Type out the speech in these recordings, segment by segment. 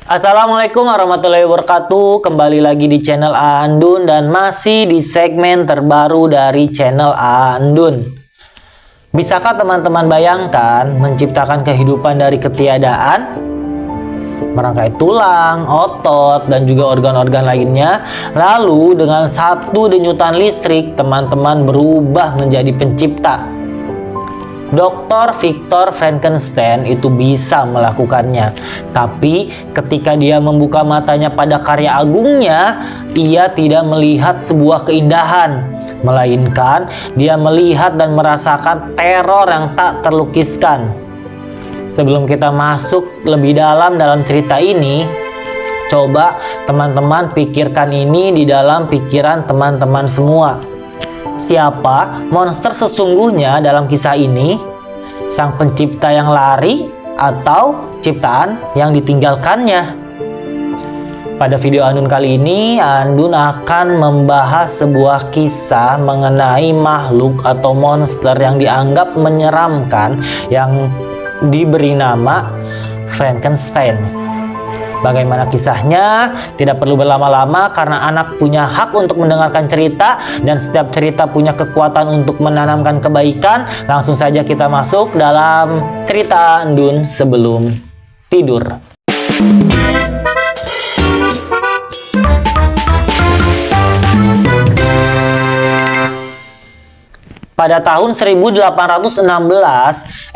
Assalamualaikum warahmatullahi wabarakatuh. Kembali lagi di channel Andun dan masih di segmen terbaru dari channel Andun. Bisakah teman-teman bayangkan menciptakan kehidupan dari ketiadaan? Merangkai tulang, otot, dan juga organ-organ lainnya. Lalu dengan satu denyutan listrik, teman-teman berubah menjadi pencipta. Dr. Victor Frankenstein itu bisa melakukannya. Tapi ketika dia membuka matanya pada karya agungnya, ia tidak melihat sebuah keindahan, melainkan dia melihat dan merasakan teror yang tak terlukiskan. Sebelum kita masuk lebih dalam cerita ini, coba teman-teman pikirkan ini di dalam pikiran teman-teman semua. Siapa monster sesungguhnya dalam kisah ini? Sang pencipta yang lari atau ciptaan yang ditinggalkannya? Pada video Andun kali ini, Andun akan membahas sebuah kisah mengenai makhluk atau monster yang dianggap menyeramkan yang diberi nama Frankenstein. Bagaimana kisahnya? Tidak perlu berlama-lama karena anak punya hak untuk mendengarkan cerita dan setiap cerita punya kekuatan untuk menanamkan kebaikan. Langsung saja kita masuk dalam cerita Andun sebelum tidur. Pada tahun 1816,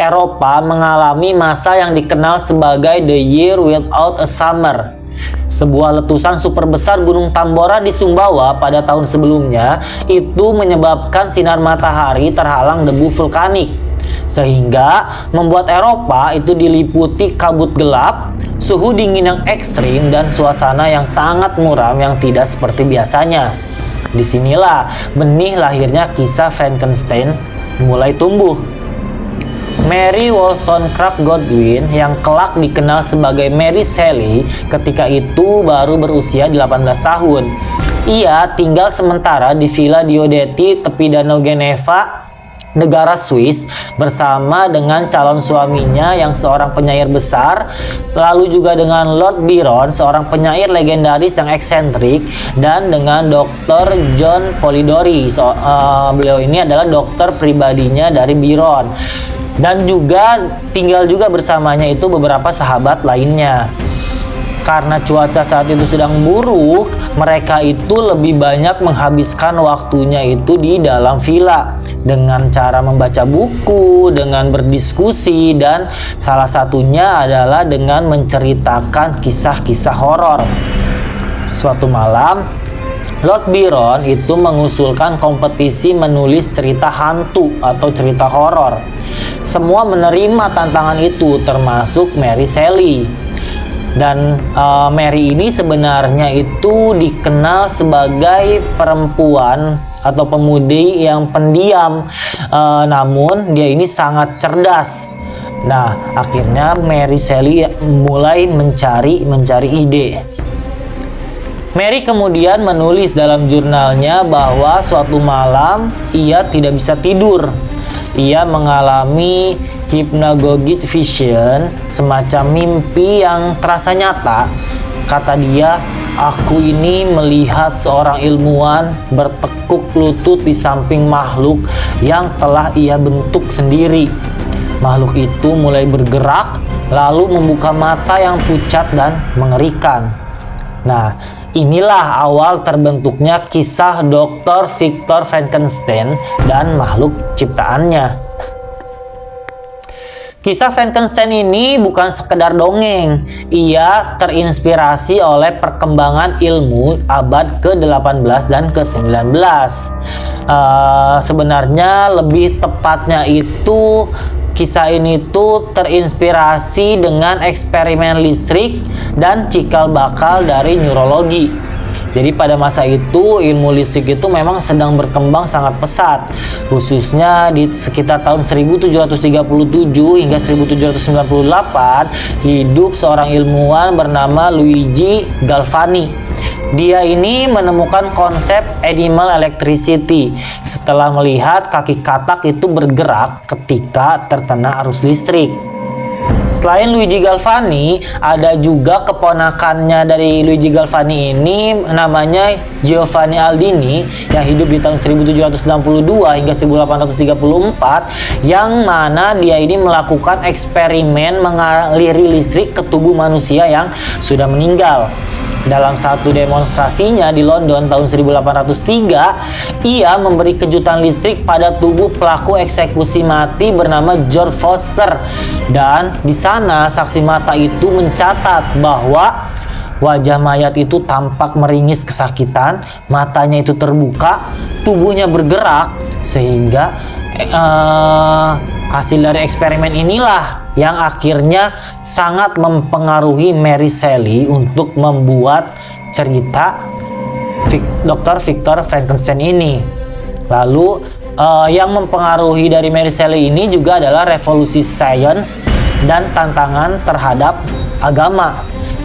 Eropa mengalami masa yang dikenal sebagai The Year Without a Summer. Sebuah letusan super besar Gunung Tambora di Sumbawa pada tahun sebelumnya itu menyebabkan sinar matahari terhalang debu vulkanik, sehingga membuat Eropa itu diliputi kabut gelap, suhu dingin yang ekstrim, dan suasana yang sangat muram yang tidak seperti biasanya. Disinilah benih lahirnya kisah Frankenstein mulai tumbuh. Mary Wollstonecraft Godwin yang kelak dikenal sebagai Mary Shelley ketika itu baru berusia 18 tahun. Ia tinggal sementara di Villa Diodati tepi Danau Geneva, negara Swiss, bersama dengan calon suaminya yang seorang penyair besar, lalu juga dengan Lord Byron, seorang penyair legendaris yang eksentrik, dan dengan Dr. John Polidori. Beliau ini adalah dokter pribadinya dari Byron, dan juga tinggal juga bersamanya itu beberapa sahabat lainnya. Karena cuaca saat itu sedang buruk, mereka itu lebih banyak menghabiskan waktunya itu di dalam villa dengan cara membaca buku, dengan berdiskusi, dan salah satunya adalah dengan menceritakan kisah-kisah horor. Suatu malam, Lord Byron itu mengusulkan kompetisi menulis cerita hantu atau cerita horor. Semua menerima tantangan itu, termasuk Mary Shelley. Dan Mary ini sebenarnya itu dikenal sebagai perempuan atau pemudi yang pendiam, namun dia ini sangat cerdas. Nah, akhirnya Mary Shelley mulai mencari ide. Mary kemudian menulis dalam jurnalnya bahwa suatu malam ia tidak bisa tidur. Ia mengalami hypnagogic vision, semacam mimpi yang terasa nyata. Kata dia, "Aku ini melihat seorang ilmuwan bertekuk lutut di samping makhluk yang telah ia bentuk sendiri. Makhluk itu mulai bergerak, lalu membuka mata yang pucat dan mengerikan." Nah, inilah awal terbentuknya kisah Dr. Victor Frankenstein dan makhluk ciptaannya. Kisah Frankenstein ini bukan sekedar dongeng. Ia terinspirasi oleh perkembangan ilmu abad ke-18 dan ke-19. Sebenarnya lebih tepatnya itu kisah ini tuh terinspirasi dengan eksperimen listrik dan cikal bakal dari neurologi. Jadi pada masa itu ilmu listrik itu memang sedang berkembang sangat pesat, khususnya di sekitar tahun 1737 hingga 1798 hidup seorang ilmuwan bernama Luigi Galvani. Dia ini menemukan konsep animal electricity setelah melihat kaki katak itu bergerak ketika terkena arus listrik. Selain Luigi Galvani, ada juga keponakannya dari Luigi Galvani ini namanya Giovanni Aldini yang hidup di tahun 1762 hingga 1834, yang mana dia ini melakukan eksperimen mengaliri listrik ke tubuh manusia yang sudah meninggal. Dalam satu demonstrasinya di London tahun 1803, ia memberi kejutan listrik pada tubuh pelaku eksekusi mati bernama George Foster. Dan di sana saksi mata itu mencatat bahwa wajah mayat itu tampak meringis kesakitan, matanya itu terbuka, tubuhnya bergerak, sehingga hasil dari eksperimen inilah yang akhirnya sangat mempengaruhi Mary Shelley untuk membuat cerita Dr. Victor Frankenstein ini. Lalu yang mempengaruhi dari Mary Shelley ini juga adalah revolusi sains dan tantangan terhadap agama.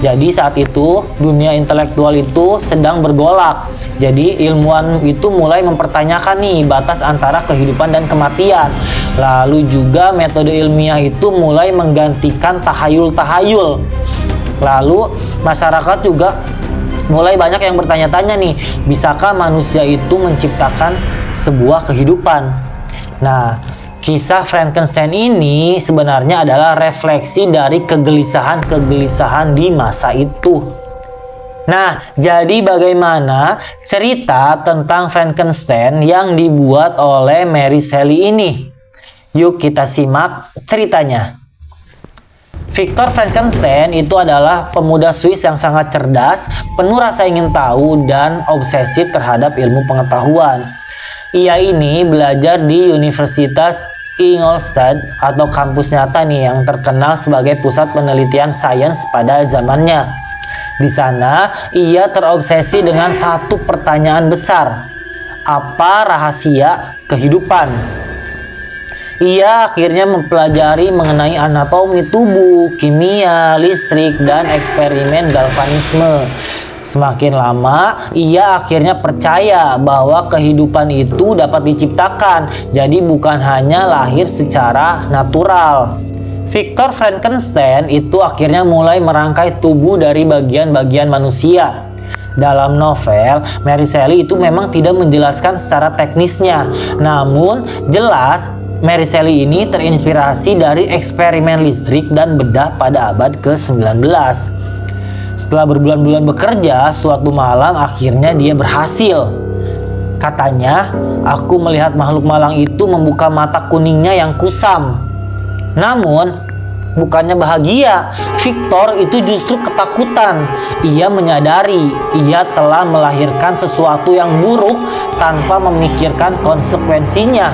Jadi saat itu dunia intelektual itu sedang bergolak. Jadi ilmuwan itu mulai mempertanyakan nih batas antara kehidupan dan kematian. Lalu juga metode ilmiah itu mulai menggantikan tahayul-tahayul. Lalu masyarakat juga mulai banyak yang bertanya-tanya nih, bisakah manusia itu menciptakan sebuah kehidupan? Nah, kisah Frankenstein ini sebenarnya adalah refleksi dari kegelisahan-kegelisahan di masa itu. Nah, jadi bagaimana cerita tentang Frankenstein yang dibuat oleh Mary Shelley ini? Yuk kita simak ceritanya. Victor Frankenstein itu adalah pemuda Swiss yang sangat cerdas, penuh rasa ingin tahu, dan obsesif terhadap ilmu pengetahuan. Ia ini belajar di Universitas Ingolstadt atau kampus nyata nih yang terkenal sebagai pusat penelitian sains pada zamannya. Di sana ia terobsesi dengan satu pertanyaan besar. Apa rahasia kehidupan? Ia akhirnya mempelajari mengenai anatomi tubuh, kimia, listrik, dan eksperimen galvanisme. Semakin lama, ia akhirnya percaya bahwa kehidupan itu dapat diciptakan, jadi bukan hanya lahir secara natural. Victor Frankenstein itu akhirnya mulai merangkai tubuh dari bagian-bagian manusia. Dalam novel, Mary Shelley itu memang tidak menjelaskan secara teknisnya, namun jelas Mary Shelley ini terinspirasi dari eksperimen listrik dan bedah pada abad ke-19. Setelah berbulan-bulan bekerja, suatu malam akhirnya dia berhasil. Katanya, aku melihat makhluk malang itu membuka mata kuningnya yang kusam. Namun, bukannya bahagia, Victor itu justru ketakutan. Ia menyadari ia telah melahirkan sesuatu yang buruk tanpa memikirkan konsekuensinya.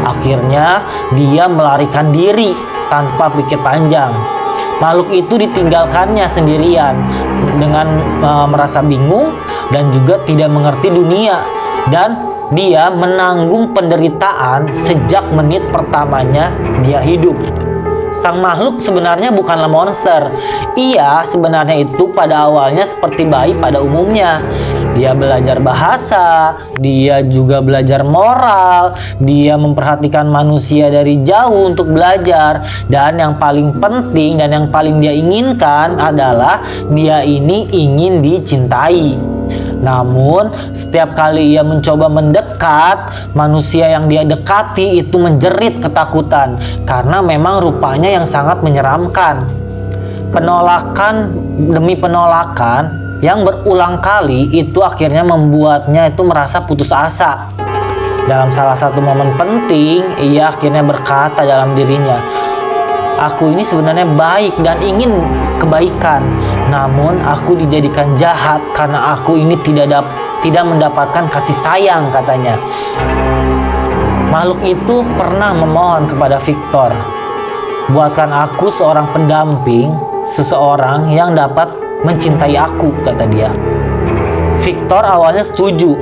Akhirnya, dia melarikan diri tanpa pikir panjang. Makhluk itu ditinggalkannya sendirian dengan merasa bingung dan juga tidak mengerti dunia, dan dia menanggung penderitaan sejak menit pertamanya dia hidup. Sang makhluk sebenarnya bukanlah monster. Ia sebenarnya itu pada awalnya seperti bayi pada umumnya. Dia belajar bahasa, dia juga belajar moral, dia memperhatikan manusia dari jauh untuk belajar, dan yang paling penting dan yang paling dia inginkan adalah dia ini ingin dicintai. Namun, setiap kali ia mencoba mendekat, manusia yang dia dekati itu menjerit ketakutan karena memang rupanya yang sangat menyeramkan. Penolakan demi penolakan yang berulang kali itu akhirnya membuatnya itu merasa putus asa. Dalam salah satu momen penting, ia akhirnya berkata dalam dirinya, aku ini sebenarnya baik dan ingin kebaikan, namun aku dijadikan jahat karena aku ini tidak mendapatkan kasih sayang, katanya. Makhluk itu pernah memohon kepada Victor, buatkan aku seorang pendamping, seseorang yang dapat mencintai aku, kata dia. Victor awalnya setuju,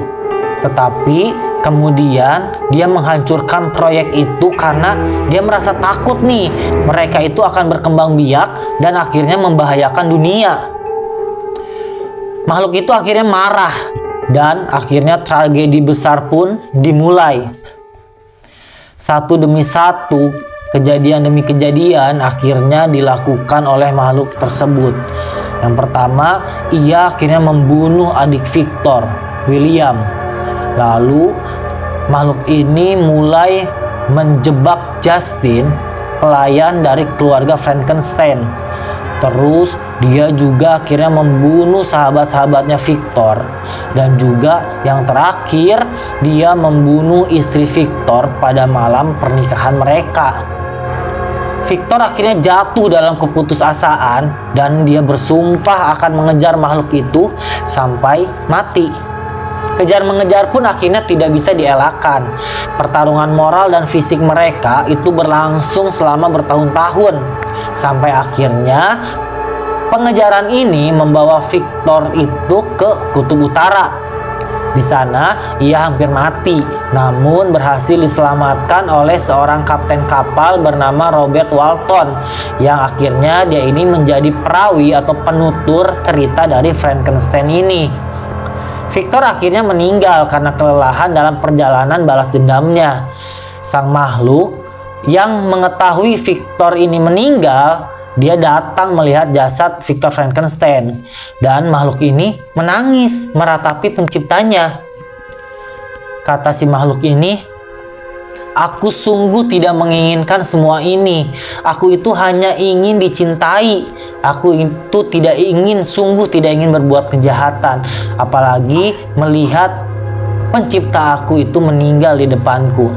tetapi kemudian dia menghancurkan proyek itu karena dia merasa takut nih mereka itu akan berkembang biak dan akhirnya membahayakan dunia. Makhluk itu akhirnya marah dan akhirnya tragedi besar pun dimulai. Satu demi satu Kejadian demi kejadian akhirnya dilakukan oleh makhluk tersebut. Yang pertama, ia akhirnya membunuh adik Victor, William. Lalu makhluk ini mulai menjebak Justin, pelayan dari keluarga Frankenstein. Terus dia juga akhirnya membunuh sahabat-sahabatnya Victor. Dan juga yang terakhir, dia membunuh istri Victor pada malam pernikahan mereka. Victor akhirnya jatuh dalam keputusasaan dan dia bersumpah akan mengejar makhluk itu sampai mati. Kejar mengejar pun akhirnya tidak bisa dielakkan. Pertarungan moral dan fisik mereka itu berlangsung selama bertahun-tahun. Sampai akhirnya pengejaran ini membawa Victor itu ke kutub utara. Di sana ia hampir mati, namun berhasil diselamatkan oleh seorang kapten kapal bernama Robert Walton, yang akhirnya dia ini menjadi perawi atau penutur cerita dari Frankenstein ini. Victor akhirnya meninggal karena kelelahan dalam perjalanan balas dendamnya. Sang makhluk yang mengetahui Victor ini meninggal, dia datang melihat jasad Victor Frankenstein, dan makhluk ini menangis meratapi penciptanya. Kata si makhluk ini, "Aku sungguh tidak menginginkan semua ini. Aku itu hanya ingin dicintai. Aku itu sungguh tidak ingin berbuat kejahatan. Apalagi melihat pencipta aku itu meninggal di depanku."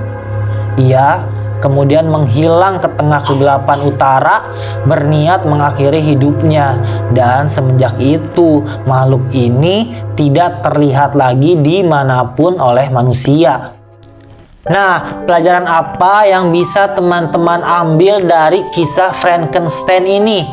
Ia kemudian menghilang ke tengah kegelapan utara, berniat mengakhiri hidupnya. Dan semenjak itu, makhluk ini tidak terlihat lagi dimanapun oleh manusia. Nah, pelajaran apa yang bisa teman-teman ambil dari kisah Frankenstein ini?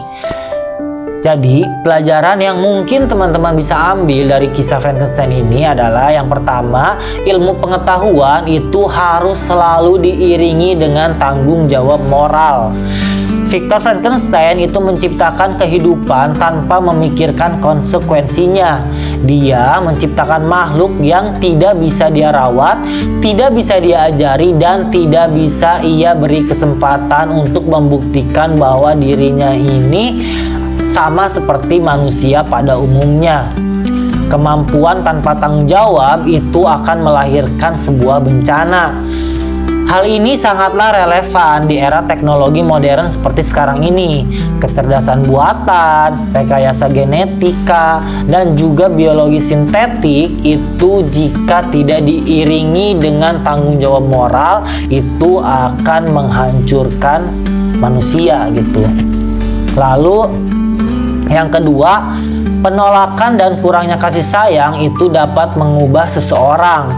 Jadi, pelajaran yang mungkin teman-teman bisa ambil dari kisah Frankenstein ini adalah yang pertama, ilmu pengetahuan itu harus selalu diiringi dengan tanggung jawab moral. Victor Frankenstein itu menciptakan kehidupan tanpa memikirkan konsekuensinya. Dia menciptakan makhluk yang tidak bisa dia rawat, tidak bisa dia ajari, dan tidak bisa ia beri kesempatan untuk membuktikan bahwa dirinya ini sama seperti manusia pada umumnya. Kemampuan tanpa tanggung jawab itu akan melahirkan sebuah bencana. Hal ini sangatlah relevan di era teknologi modern seperti sekarang ini. Kecerdasan buatan, rekayasa genetika, dan juga biologi sintetik itu jika tidak diiringi dengan tanggung jawab moral, itu akan menghancurkan manusia gitu. Lalu yang kedua, penolakan dan kurangnya kasih sayang itu dapat mengubah seseorang.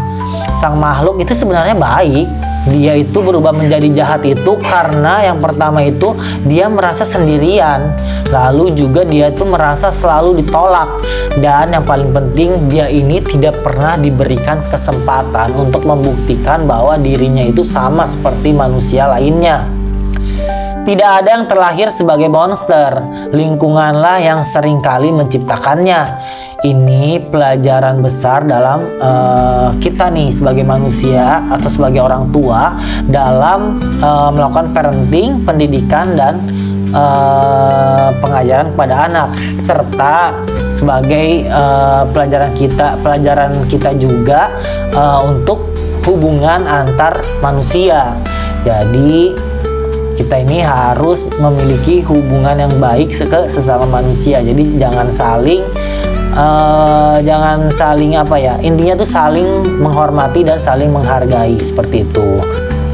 Sang makhluk itu sebenarnya baik. Dia itu berubah menjadi jahat itu karena yang pertama itu dia merasa sendirian. Lalu juga dia itu merasa selalu ditolak. Dan yang paling penting, dia ini tidak pernah diberikan kesempatan untuk membuktikan bahwa dirinya itu sama seperti manusia lainnya. Tidak ada yang terlahir sebagai monster, lingkunganlah yang seringkali menciptakannya. Ini pelajaran besar dalam kita nih sebagai manusia atau sebagai orang tua dalam melakukan parenting, pendidikan, dan pengajaran kepada anak, serta sebagai pelajaran kita juga untuk hubungan antar manusia. Jadi kita ini harus memiliki hubungan yang baik ke sesama manusia. Jadi jangan saling intinya tuh saling menghormati dan saling menghargai, seperti itu.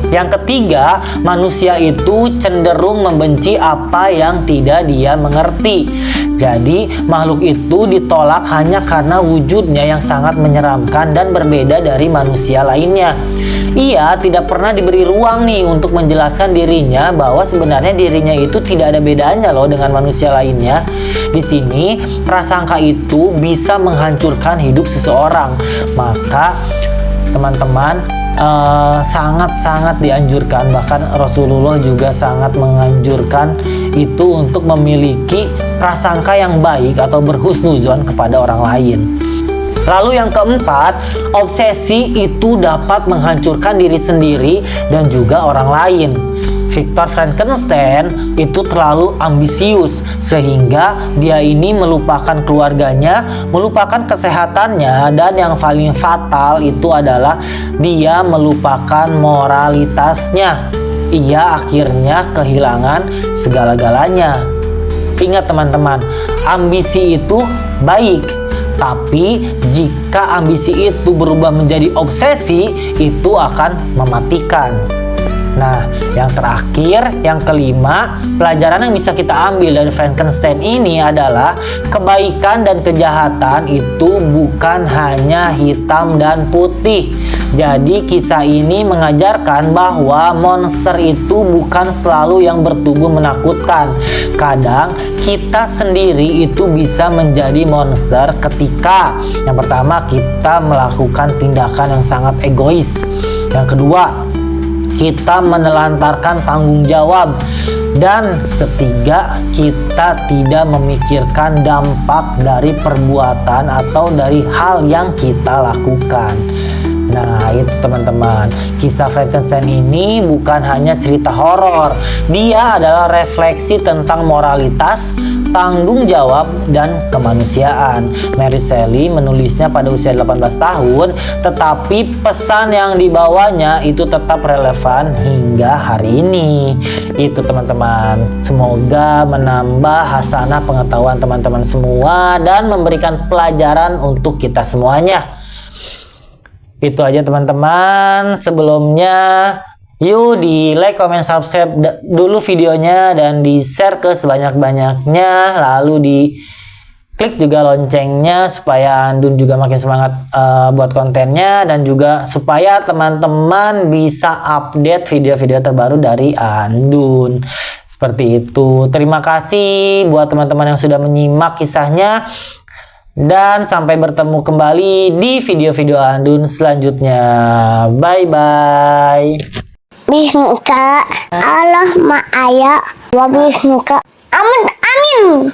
Yang ketiga, manusia itu cenderung membenci apa yang tidak dia mengerti. Jadi makhluk itu ditolak hanya karena wujudnya yang sangat menyeramkan dan berbeda dari manusia lainnya. Ia tidak pernah diberi ruang nih untuk menjelaskan dirinya bahwa sebenarnya dirinya itu tidak ada bedanya loh dengan manusia lainnya. Di sini prasangka itu bisa menghancurkan hidup seseorang. Maka teman-teman, sangat-sangat dianjurkan, bahkan Rasulullah juga sangat menganjurkan itu untuk memiliki prasangka yang baik atau berhusnuzon kepada orang lain. Lalu yang keempat, obsesi itu dapat menghancurkan diri sendiri dan juga orang lain. Victor Frankenstein itu terlalu ambisius sehingga dia ini melupakan keluarganya, melupakan kesehatannya, dan yang paling fatal itu adalah dia melupakan moralitasnya. Ia akhirnya kehilangan segala-galanya. Ingat teman-teman, ambisi itu baik, tapi jika ambisi itu berubah menjadi obsesi, itu akan mematikan. Nah, yang terakhir, yang kelima, pelajaran yang bisa kita ambil dari Frankenstein ini adalah kebaikan dan kejahatan itu bukan hanya hitam dan putih. Jadi kisah ini mengajarkan bahwa monster itu bukan selalu yang bertubuh menakutkan. Kadang kita sendiri itu bisa menjadi monster ketika yang pertama kita melakukan tindakan yang sangat egois. Yang kedua, kita menelantarkan tanggung jawab. Dan ketiga, kita tidak memikirkan dampak dari perbuatan atau dari hal yang kita lakukan. Nah, itu teman-teman, kisah Frankenstein ini bukan hanya cerita horor. Dia adalah refleksi tentang moralitas, tanggung jawab, dan kemanusiaan. Mary Shelley menulisnya pada usia 18 tahun, tetapi pesan yang dibawanya itu tetap relevan hingga hari ini. Itu teman-teman, semoga menambah hasanah pengetahuan teman-teman semua dan memberikan pelajaran untuk kita semuanya. Itu aja teman-teman. Sebelumnya, yuk di like, comment, subscribe dulu videonya dan di share ke sebanyak-banyaknya. Lalu di klik juga loncengnya supaya Andun juga makin semangat buat kontennya, dan juga supaya teman-teman bisa update video-video terbaru dari Andun. Seperti itu. Terima kasih buat teman-teman yang sudah menyimak kisahnya. Dan sampai bertemu kembali di video-video Andun selanjutnya. Bye-bye. Bismika Allah ma'aya wa bismika amin.